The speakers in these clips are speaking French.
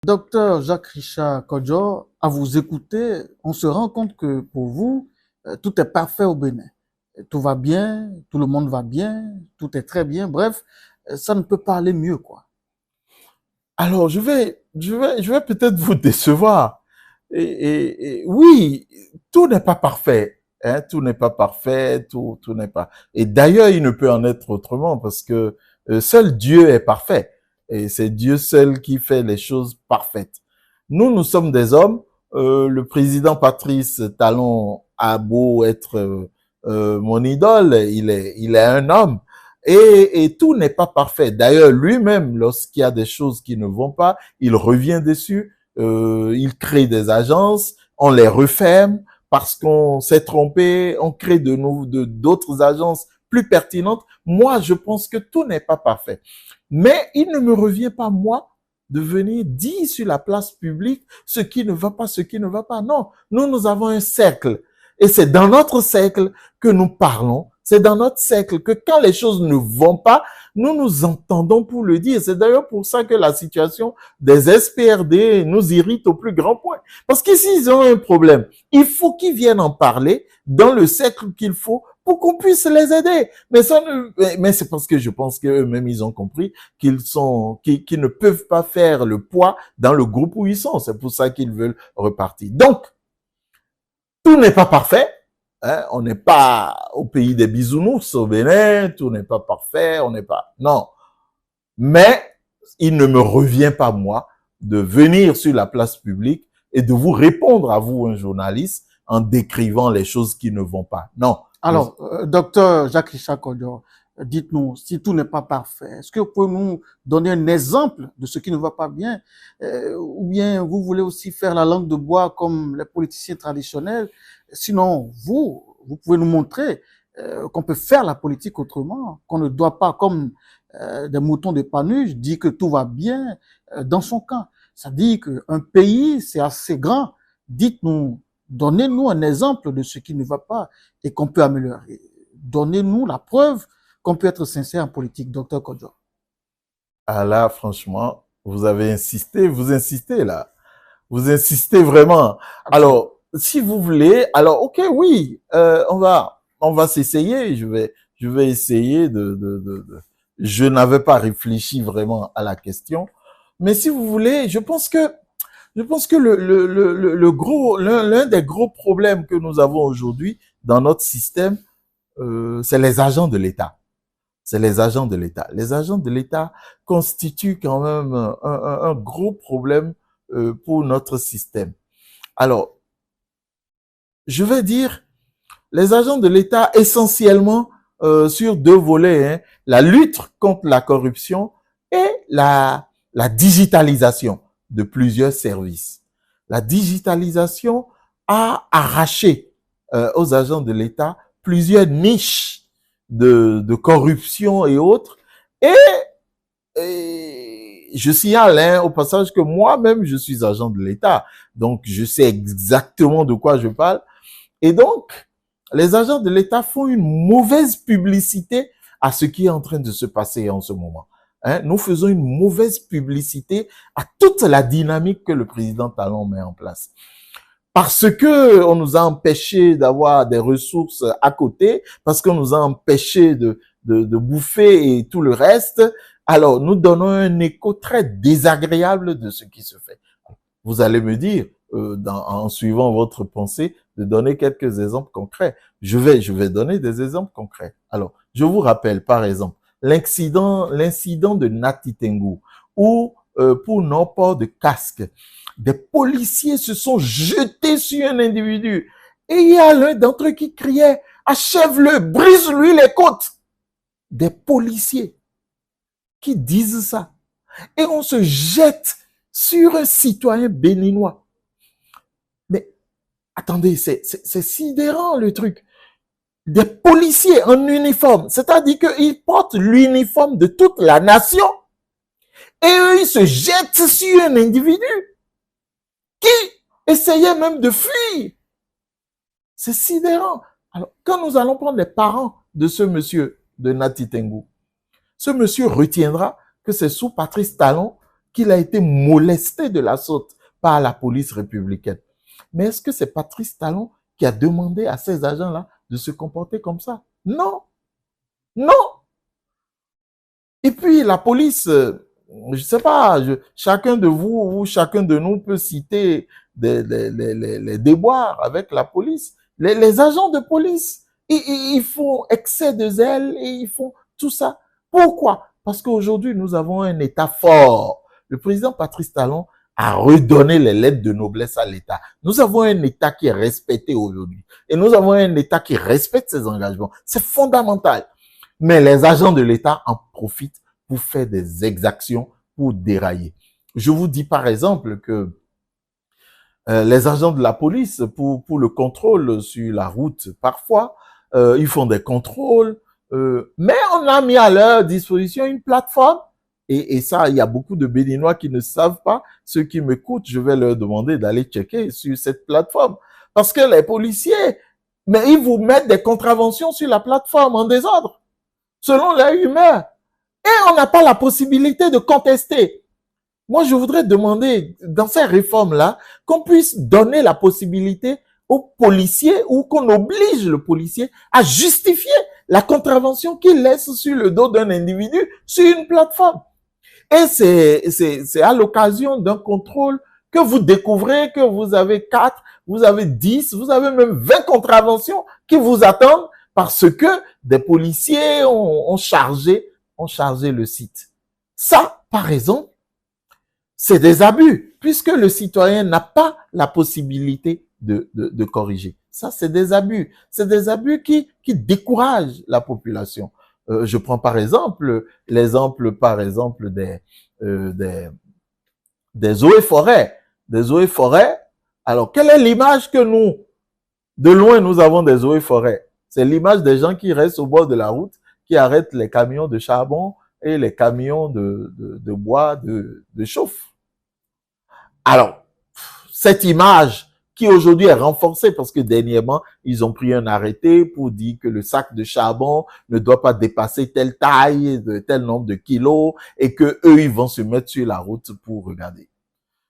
Docteur Jacques-Richard Kodjo, à vous écouter, on se rend compte que pour vous, tout est parfait au Bénin. Tout va bien, tout le monde va bien, tout est très bien. Bref, ça ne peut pas aller mieux, quoi. Alors, je vais peut-être vous décevoir. Et oui, tout n'est pas parfait. Hein, tout n'est pas parfait, tout n'est pas. Et d'ailleurs, il ne peut en être autrement parce que seul Dieu est parfait. Et c'est Dieu seul qui fait les choses parfaites. Nous sommes des hommes. Le président Patrice Talon a beau être mon idole, il est un homme. Et tout n'est pas parfait. D'ailleurs, lui-même, lorsqu'il y a des choses qui ne vont pas, il revient dessus, il crée des agences, on les referme parce qu'on s'est trompé, on crée d'autres agences plus pertinentes. Moi, je pense que tout n'est pas parfait. Mais il ne me revient pas, moi, de venir dire sur la place publique ce qui ne va pas, ce qui ne va pas. Non, nous avons un cercle. Et c'est dans notre cercle que nous parlons. C'est dans notre cercle que quand les choses ne vont pas, nous nous entendons pour le dire. C'est d'ailleurs pour ça que la situation des SPRD nous irrite au plus grand point. Parce qu'ici, ils ont un problème. Il faut qu'ils viennent en parler dans le cercle qu'il faut pour qu'on puisse les aider. Mais c'est parce que je pense qu'eux-mêmes, ils ont compris qu'ils ne peuvent pas faire le poids dans le groupe où ils sont. C'est pour ça qu'ils veulent repartir. Donc, tout n'est pas parfait. Hein, on n'est pas au pays des bisounours au Bénin, tout n'est pas parfait, on n'est pas... Non. Mais il ne me revient pas, moi, de venir sur la place publique et de vous répondre à vous, un journaliste, en décrivant les choses qui ne vont pas. Non. Alors, docteur Jacques-Richard Kodjo, dites-nous, si tout n'est pas parfait, est-ce que vous pouvez nous donner un exemple de ce qui ne va pas bien? Ou bien vous voulez aussi faire la langue de bois comme les politiciens traditionnels? Sinon, vous pouvez nous montrer qu'on peut faire la politique autrement, qu'on ne doit pas, comme des moutons de Panurge, dire que tout va bien dans son camp. Ça dit qu'un pays, c'est assez grand. Dites-nous, donnez-nous un exemple de ce qui ne va pas et qu'on peut améliorer. Donnez-nous la preuve qu'on peut être sincère en politique, docteur Kodjo. Ah là, franchement, vous avez insisté, vous insistez là. Vous insistez vraiment. Absolument. Alors, si vous voulez, alors ok, oui, on va s'essayer. Je vais essayer Je n'avais pas réfléchi vraiment à la question, mais si vous voulez, je pense que l'un des gros problèmes que nous avons aujourd'hui dans notre système, c'est les agents de l'État. C'est les agents de l'État. Les agents de l'État constituent quand même un gros problème pour notre système. Alors, je vais dire, les agents de l'État essentiellement sur deux volets, hein, la lutte contre la corruption et la digitalisation de plusieurs services. La digitalisation a arraché aux agents de l'État plusieurs niches de corruption et autres. Et je signale hein, au passage que moi-même, je suis agent de l'État. Donc, je sais exactement de quoi je parle. Et donc, les agents de l'État font une mauvaise publicité à ce qui est en train de se passer en ce moment. Hein, nous faisons une mauvaise publicité à toute la dynamique que le président Talon met en place. Parce que on nous a empêché d'avoir des ressources à côté, parce qu'on nous a empêché de bouffer et tout le reste, alors nous donnons un écho très désagréable de ce qui se fait. Vous allez me dire, en suivant votre pensée, de donner quelques exemples concrets. Je vais donner des exemples concrets. Alors, je vous rappelle, par exemple, l'incident de Nati Tengu, où, pour non-port de casque, des policiers se sont jetés sur un individu. Et il y a l'un d'entre eux qui criait, achève-le, brise-lui les côtes. Des policiers qui disent ça. Et on se jette sur un citoyen béninois. Mais attendez, c'est sidérant le truc. Des policiers en uniforme, c'est-à-dire qu'ils portent l'uniforme de toute la nation. Et eux, ils se jettent sur un individu qui essayait même de fuir. C'est sidérant. Alors, quand nous allons prendre les parents de ce monsieur, de Nati Tengu, ce monsieur retiendra que c'est sous Patrice Talon qu'il a été molesté de la sorte par la police républicaine. Mais est-ce que c'est Patrice Talon qui a demandé à ces agents-là de se comporter comme ça? Non, non. Et puis la police, je sais pas, chacun de vous ou chacun de nous peut citer les déboires avec la police. Les agents de police, ils font excès de zèle et ils font tout ça. Pourquoi? Parce qu'aujourd'hui, nous avons un État fort. Le président Patrice Talon a redonné les lettres de noblesse à l'État. Nous avons un État qui est respecté aujourd'hui. Et nous avons un État qui respecte ses engagements. C'est fondamental. Mais les agents de l'État en profitent pour faire des exactions, pour dérailler. Je vous dis par exemple que les agents de la police, pour le contrôle sur la route, parfois, ils font des contrôles, mais on a mis à leur disposition une plateforme. Et ça, il y a beaucoup de Béninois qui ne savent pas. Ceux qui m'écoutent, je vais leur demander d'aller checker sur cette plateforme. Parce que les policiers, mais ils vous mettent des contraventions sur la plateforme en désordre, selon leur humeur. Et on n'a pas la possibilité de contester. Moi, je voudrais demander, dans ces réformes-là, qu'on puisse donner la possibilité aux policiers ou qu'on oblige le policier à justifier la contravention qu'il laisse sur le dos d'un individu sur une plateforme. Et c'est à l'occasion d'un contrôle que vous découvrez que vous avez 4, vous avez 10, vous avez même 20 contraventions qui vous attendent parce que des policiers ont chargé le site. Ça, par exemple, c'est des abus, puisque le citoyen n'a pas la possibilité de corriger. Ça, c'est des abus. C'est des abus qui découragent la population. Je prends par exemple l'exemple, par exemple, des eaux et forêts. Des eaux et forêts. Alors, quelle est l'image que nous, de loin, nous avons des eaux et forêts? C'est l'image des gens qui restent au bord de la route, qui arrêtent les camions de charbon et les camions de bois de chauffe. Alors, cette image qui aujourd'hui est renforcée parce que dernièrement, ils ont pris un arrêté pour dire que le sac de charbon ne doit pas dépasser telle taille, de tel nombre de kilos et que eux, ils vont se mettre sur la route pour regarder.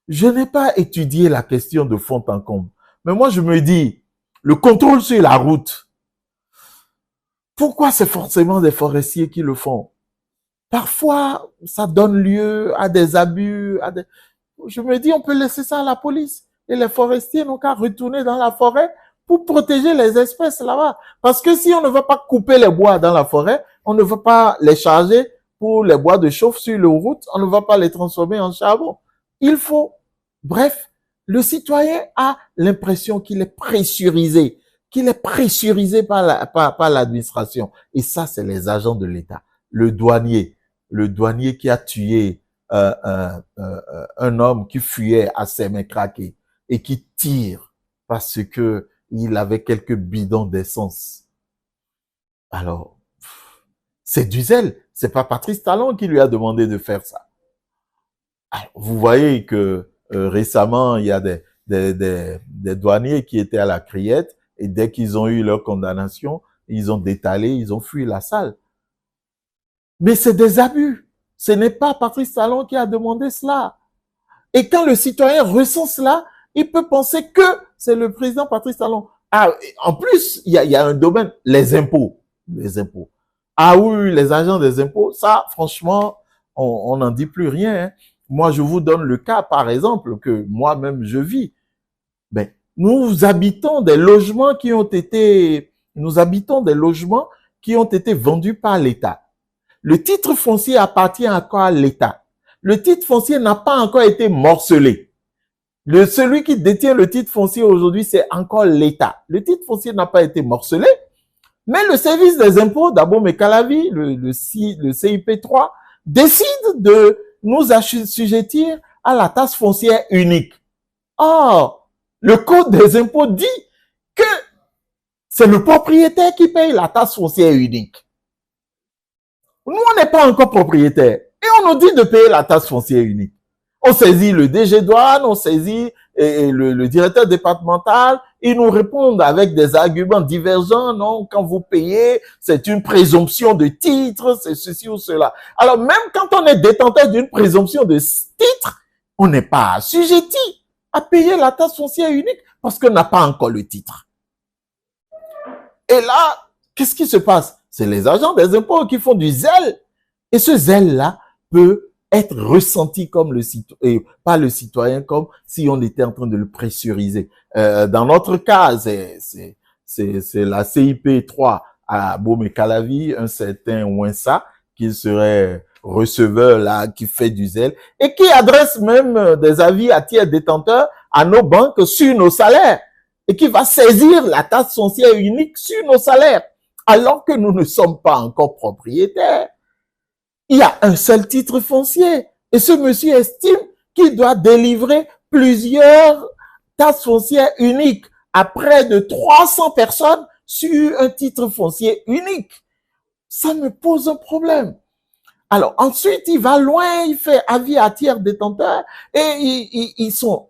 Je n'ai pas étudié la question de fond en comble. Mais moi, je me dis, le contrôle sur la route, pourquoi c'est forcément des forestiers qui le font? Parfois, ça donne lieu à des abus, Je me dis, on peut laisser ça à la police. Et les forestiers n'ont qu'à retourner dans la forêt pour protéger les espèces là-bas. Parce que si on ne va pas couper les bois dans la forêt, on ne va pas les charger pour les bois de chauffe sur les routes, on ne va pas les transformer en charbon. Il faut, bref, le citoyen a l'impression qu'il est pressurisé par l'administration. Et ça, c'est les agents de l'État. Le douanier qui a tué un homme qui fuyait à ses mains craquées et qui tire parce que il avait quelques bidons d'essence. Alors, c'est du zèle. C'est pas Patrice Talon qui lui a demandé de faire ça. Alors, vous voyez que récemment, il y a des douaniers qui étaient à la criette et dès qu'ils ont eu leur condamnation, ils ont détalé, ils ont fui la salle. Mais c'est des abus. Ce n'est pas Patrice Talon qui a demandé cela. Et quand le citoyen ressent cela, il peut penser que c'est le président Patrice Talon. Ah, en plus, il y a un domaine, les impôts. Les impôts. Ah oui, les agents des impôts, ça, franchement, on n'en dit plus rien. Hein. Moi, je vous donne le cas, par exemple, que moi-même je vis. Ben, nous habitons des logements qui ont été vendus par l'État. Le titre foncier appartient encore à l'État. Le titre foncier n'a pas encore été morcelé. Celui qui détient le titre foncier aujourd'hui, c'est encore l'État. Le titre foncier n'a pas été morcelé, mais le service des impôts d'Abomey-Calavi, le CIP 3, décide de nous assujettir à la taxe foncière unique. Or, le code des impôts dit que c'est le propriétaire qui paye la taxe foncière unique. Nous, on n'est pas encore propriétaire. Et on nous dit de payer la taxe foncière unique. On saisit le DG douane, on saisit le directeur départemental, ils nous répondent avec des arguments divergents. Non, quand vous payez, c'est une présomption de titre, c'est ceci ou cela. Alors, même quand on est détenteur d'une présomption de titre, on n'est pas assujetti à payer la taxe foncière unique parce qu'on n'a pas encore le titre. Et là, qu'est-ce qui se passe? C'est les agents des impôts qui font du zèle. Et ce zèle-là peut être ressenti comme par le citoyen, comme si on était en train de le pressuriser. Dans notre cas, c'est la CIP 3 à Baume-et-Calavi, un certain Ouinsa, qui serait receveur là, qui fait du zèle, et qui adresse même des avis à tiers détenteurs à nos banques sur nos salaires, et qui va saisir la taxe foncière unique sur nos salaires, alors que nous ne sommes pas encore propriétaires. Il y a un seul titre foncier. Et ce monsieur estime qu'il doit délivrer plusieurs taxes foncières uniques à près de 300 personnes sur un titre foncier unique. Ça me pose un problème. Alors, ensuite, il va loin, il fait avis à tiers détenteurs et ils sont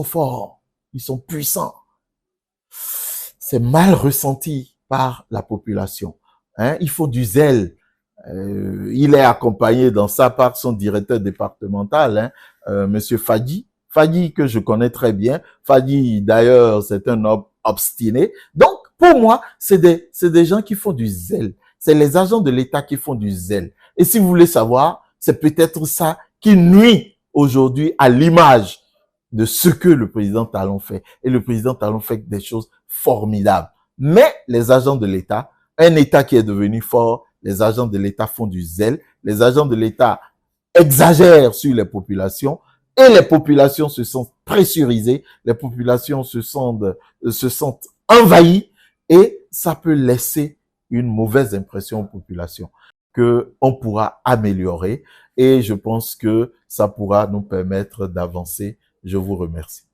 forts, ils sont puissants. C'est mal ressenti par la population. Il faut du zèle. Il est accompagné dans ça par son directeur départemental, Monsieur Fadi, que je connais très bien. Fadi, d'ailleurs, c'est un homme obstiné. Donc, pour moi, c'est des gens qui font du zèle. C'est les agents de l'État qui font du zèle. Et si vous voulez savoir, c'est peut-être ça qui nuit aujourd'hui à l'image de ce que le président Talon fait. Et le président Talon fait des choses formidables. Mais les agents de l'État, un État qui est devenu fort, les agents de l'État font du zèle, les agents de l'État exagèrent sur les populations et les populations se sentent pressurisées, les populations se sentent envahies et ça peut laisser une mauvaise impression aux populations que on pourra améliorer et je pense que ça pourra nous permettre d'avancer. Je vous remercie.